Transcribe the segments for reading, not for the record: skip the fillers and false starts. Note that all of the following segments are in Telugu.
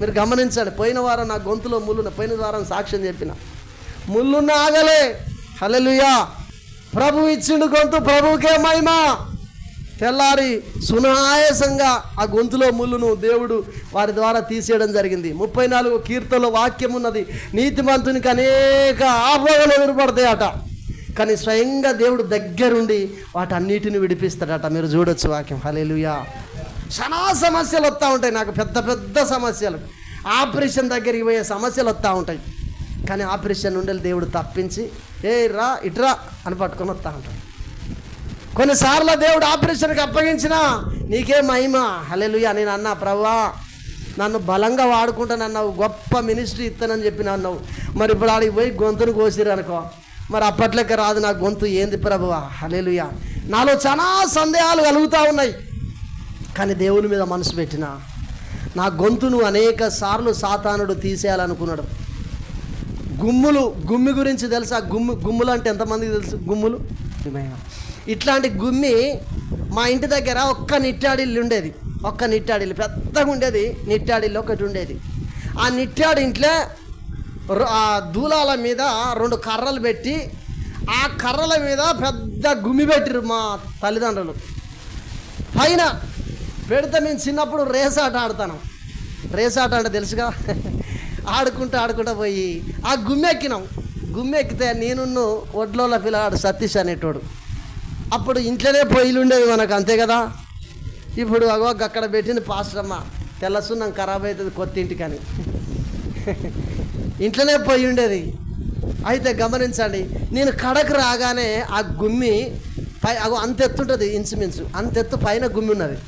మీరు గమనించండి. పోయిన వారం నా గొంతులో ముళ్ళున్న, పోయిన వారం సాక్ష్యం చెప్పిన, ముళ్ళున్న ఆగలే. హల్లెలూయా. ప్రభు ఇచ్చిండు గొంతు, ప్రభువుకే మహిమ. తెల్లారి సునాయాసంగా ఆ గొంతులో ముళ్ళును దేవుడు వారి ద్వారా తీసేయడం జరిగింది. 34 కీర్తనలో వాక్యం ఉన్నది, నీతిమంతునికి అనేక ఆపదలు ఎదురుపడతాయట, కానీ స్వయంగా దేవుడు దగ్గరుండి వాటన్నిటిని విడిపిస్తాడట. మీరు చూడొచ్చు వాక్యం. హల్లెలూయా. చాలా సమస్యలు వస్తూ ఉంటాయి నాకు, పెద్ద పెద్ద సమస్యలు, ఆపరేషన్ దగ్గరికి పోయే సమస్యలు వస్తూ ఉంటాయి. కానీ ఆపరేషన్ నుండి దేవుడు తప్పించి రా ఇట్రా అని పట్టుకొని వస్తూ ఉంటాడు. కొన్నిసార్లు దేవుడు ఆపరేషన్కి అప్పగించినా నీకే మహిమ. హల్లెలూయా. నేను అన్నా, ప్రభువా నన్ను బలంగా వాడుకుంటానన్నావు, గొప్ప మినిస్ట్రీ ఇస్తానని చెప్పి అన్నావు, మరి ఇప్పుడు ఆడికి పోయి గొంతును కోసిరు అనుకో, మరి అప్పట్లెక్క రాదు నా గొంతు, ఏంది ప్రభువా. హల్లెలూయా. నాలో చాలా సందేహాలు కలుగుతూ ఉన్నాయి, కానీ దేవుని మీద మనసు పెట్టిన నా గొంతును అనేక సార్లు సాతానుడు తీసేయాలనుకున్నాడు. గుమ్మి గురించి తెలుసా? గుమ్ములు అంటే ఎంతమందికి తెలుసు? గుమ్ములు, ఇట్లాంటి గుమ్మి మా ఇంటి దగ్గర ఒక్క నిట్టాడిల్లు ఉండేది, ఒక్క నిట్టాడిల్లు పెద్దగా ఉండేది, నిట్టాడిల్లు ఒకటి ఉండేది. ఆ నిట్టాడి ఇంట్లో ఆ దూలాల మీద 2 కర్రలు పెట్టి, ఆ కర్రల మీద పెద్ద గుమ్మి పెట్టిరు మా తల్లిదండ్రులు. పైన పెడితే మేము చిన్నప్పుడు రేసాట ఆడతాను. రేసాట అంటే తెలుసుగా, ఆడుకుంటా పోయి ఆ గుమ్మి ఎక్కినాం. గుమ్మి ఎక్కితే నేనున్ను ఒడ్లోల పిల్లవాడు సతీష్ అనేటోడు. అప్పుడు ఇంట్లోనే పొయ్యిలు ఉండేవి మనకు, అంతే కదా. ఇప్పుడు అక్కడ పెట్టింది పాస్టమ్మ, తెల్లసున్నం ఖరాబ్ అవుతుంది కొత్త ఇంటికని, ఇంట్లోనే పొయ్యి ఉండేది. అయితే గమనించండి, నేను కడకు రాగానే ఆ గుమ్మి అంత ఎత్తుంటుంది, ఇంచుమించు అంత ఎత్తు పైన గుమ్మి ఉన్నది.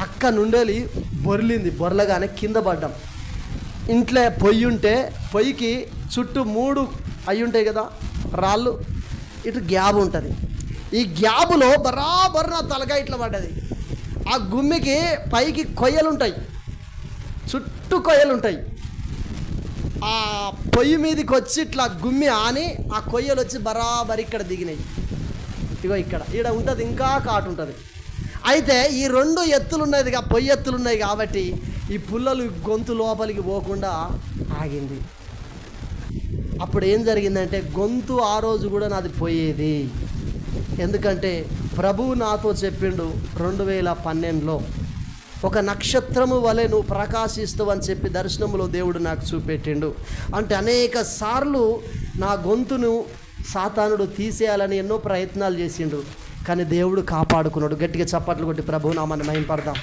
అక్క నుండేలి బొర్లింది, బొర్లగానే కింద పడ్డాం. ఇంట్లో పొయ్యి ఉంటే పొయ్యికి చుట్టూ 3 అయి ఉంటాయి కదా రాళ్ళు, ఇటు గ్యాబ్ ఉంటుంది. ఈ గ్యాబులో బరాబర్ నా తలగా ఇట్లా పడ్డది. ఆ గుమ్మికి పైకి కొయ్యలు ఉంటాయి, చుట్టూ కొయ్యలు ఉంటాయి. ఆ పొయ్యి మీదకి వచ్చి ఇట్లా గుమ్మి ఆని ఆ కొయ్యలు వచ్చి బరాబర్ ఇక్కడ దిగినాయి. ఇగో ఇక్కడ ఈడ ఉంటుంది, ఇంకా కాటు ఉంటుంది. అయితే ఈ 2 ఎత్తులు ఉన్నది, పొయ్యి ఎత్తులు ఉన్నాయి కాబట్టి ఈ పుల్లలు గొంతు లోపలికి పోకుండా ఆగింది. అప్పుడు ఏం జరిగిందంటే గొంతు ఆ రోజు కూడా నాది పోయేది. ఎందుకంటే ప్రభువు నాతో చెప్పిండు 2012లో ఒక నక్షత్రము వలె నువ్వు ప్రకాశిస్తావు అని చెప్పి దర్శనంలో దేవుడు నాకు చూపెట్టిండు. అంటే అనేక సార్లు నా గొంతును సాతానుడు తీసేయాలని ఎన్నో ప్రయత్నాలు చేసిండు, కానీ దేవుడు కాపాడుకున్నాడు. గట్టిగా చప్పట్లు కొట్టి ప్రభువు నామాన్ని మహిమపడదాం.